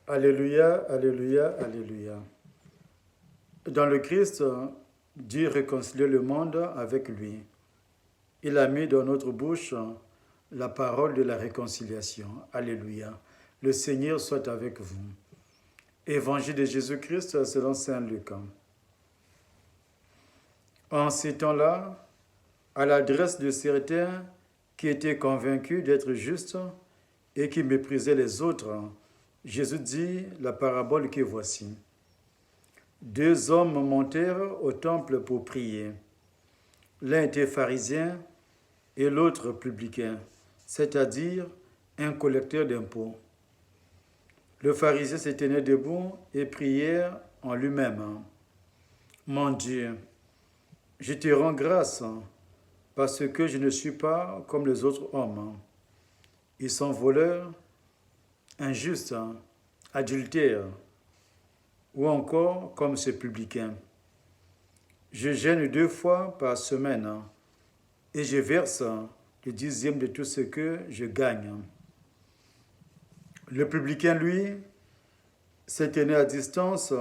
Alléluia, Alléluia, Alléluia. Dans le Christ, Dieu réconcilie le monde avec lui. Il a mis dans notre bouche la parole de la réconciliation. Alléluia. Le Seigneur soit avec vous. Évangile de Jésus-Christ selon saint Luc. En ces temps-là, à l'adresse de certains qui étaient convaincus d'être justes et qui méprisaient les autres, Jésus dit la parabole que voici. Deux hommes montèrent au temple pour prier. L'un était pharisien et l'autre publicain, c'est-à-dire un collecteur d'impôts. Le pharisien se tenait debout et priait en lui-même. « Mon Dieu, je te rends grâce parce que je ne suis pas comme les autres hommes. Ils sont voleurs, injustes, adultères, ou encore comme ces publicains. Je jeûne 2 fois par semaine et je verse le 10e de tout ce que je gagne. » Le publicain, lui, se tenait à distance.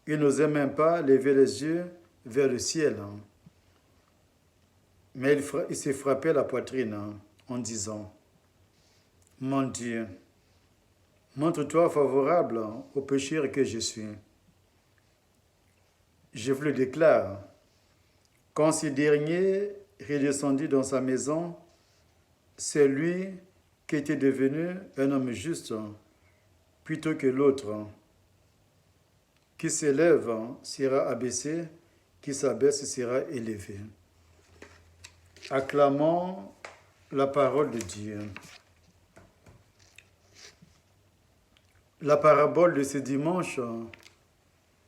Il n'osait même pas lever les yeux vers le ciel. Mais il s'est frappé la poitrine en disant « Mon Dieu, montre-toi favorable au pécheur que je suis. » Je vous le déclare, quand ce dernier redescendit dans sa maison, c'est lui qui était devenu un homme juste plutôt que l'autre. Qui s'élève sera abaissé, qui s'abaisse sera élevé. Acclamons la parole de Dieu. La parabole de ce dimanche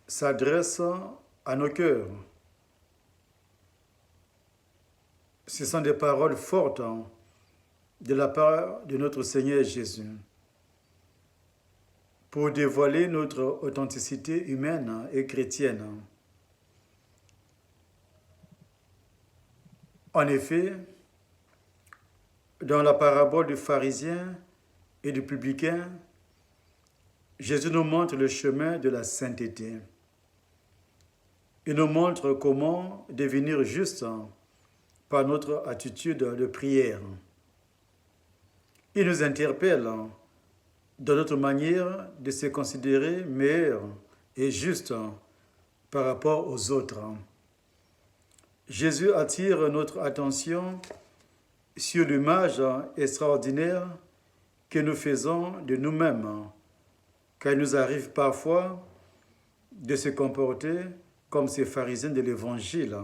s'adresse à nos cœurs. Ce sont des paroles fortes de la part de notre Seigneur Jésus pour dévoiler notre authenticité humaine et chrétienne. En effet, dans la parabole du pharisien et du publicain, Jésus nous montre le chemin de la sainteté. Il nous montre comment devenir juste par notre attitude de prière. Il nous interpelle dans notre manière de se considérer meilleur et juste par rapport aux autres. Jésus attire notre attention sur l'image extraordinaire que nous faisons de nous-mêmes, car il nous arrive parfois de se comporter comme ces pharisiens de l'Évangile,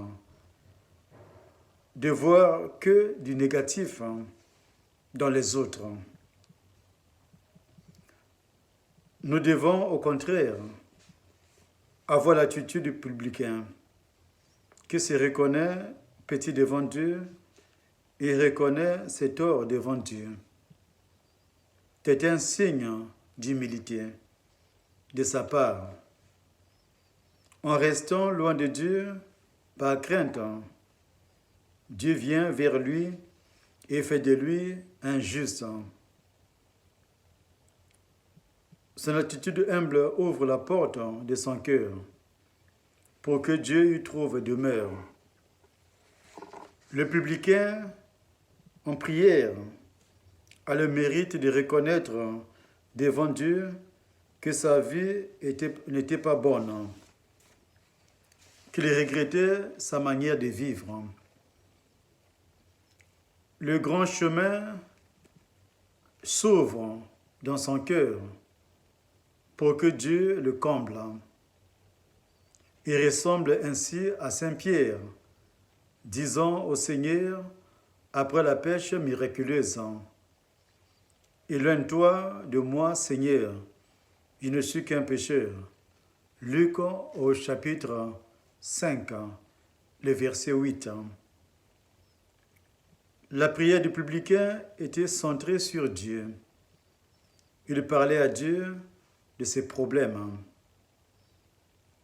de voir que du négatif dans les autres. Nous devons, au contraire, avoir l'attitude du publicain qui se reconnaît petit devant Dieu et reconnaît ses torts devant Dieu. C'est un signe d'humilité de sa part. En restant loin de Dieu, par crainte, Dieu vient vers lui et fait de lui un juste. Son attitude humble ouvre la porte de son cœur pour que Dieu y trouve demeure. Le publicain, en prière, a le mérite de reconnaître devant Dieu que sa vie n'était pas bonne, qu'il regrettait sa manière de vivre. Le grand chemin s'ouvre dans son cœur pour que Dieu le comble. Il ressemble ainsi à Saint Pierre, disant au Seigneur, après la pêche miraculeuse, « Éloigne-toi de moi, Seigneur, je ne suis qu'un pécheur. » Luc au chapitre 5, le verset 8. La prière du publicain était centrée sur Dieu. Il parlait à Dieu de ses problèmes,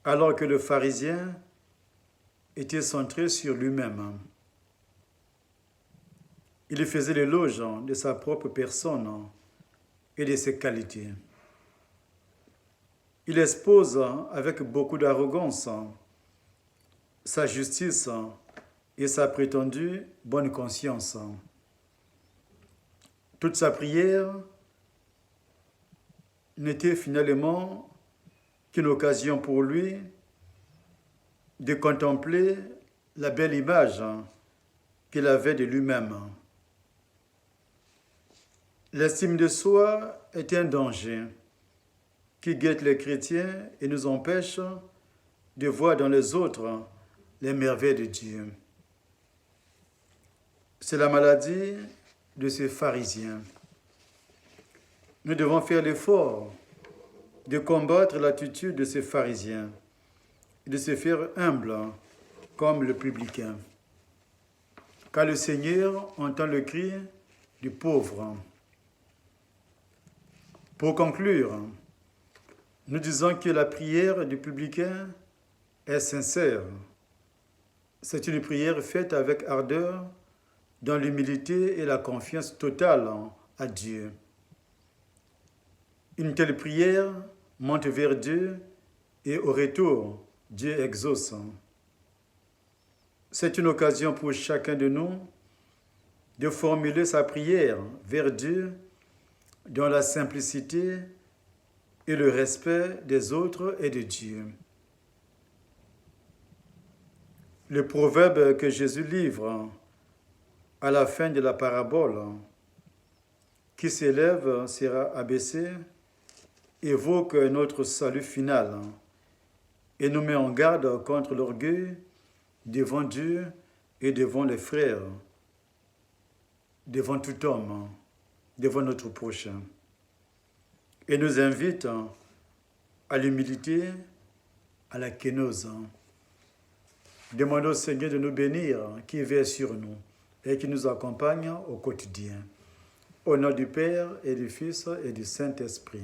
alors que le pharisien était centré sur lui-même. Il faisait l'éloge de sa propre personne et de ses qualités. Il expose avec beaucoup d'arrogance sa justice et sa prétendue bonne conscience. Toute sa prière n'était finalement qu'une occasion pour lui de contempler la belle image qu'il avait de lui-même. L'estime de soi est un danger qui guette les chrétiens et nous empêche de voir dans les autres les merveilles de Dieu. C'est la maladie de ces pharisiens. Nous devons faire l'effort de combattre l'attitude de ces pharisiens et de se faire humble comme le publicain. Car le Seigneur entend le cri du pauvre. Pour conclure, nous disons que la prière du publicain est sincère. C'est une prière faite avec ardeur, dans l'humilité et la confiance totale à Dieu. Une telle prière monte vers Dieu et au retour, Dieu exauce. C'est une occasion pour chacun de nous de formuler sa prière vers Dieu dans la simplicité et le respect des autres et de Dieu. Le proverbe que Jésus livre à la fin de la parabole, qui s'élève sera abaissé, évoque notre salut final et nous met en garde contre l'orgueil devant Dieu et devant les frères, devant tout homme, devant notre prochain. Et nous invite à l'humilité, à la kénose. Demandons au Seigneur de nous bénir, qui veille sur nous et qui nous accompagne au quotidien. Au nom du Père et du Fils et du Saint-Esprit.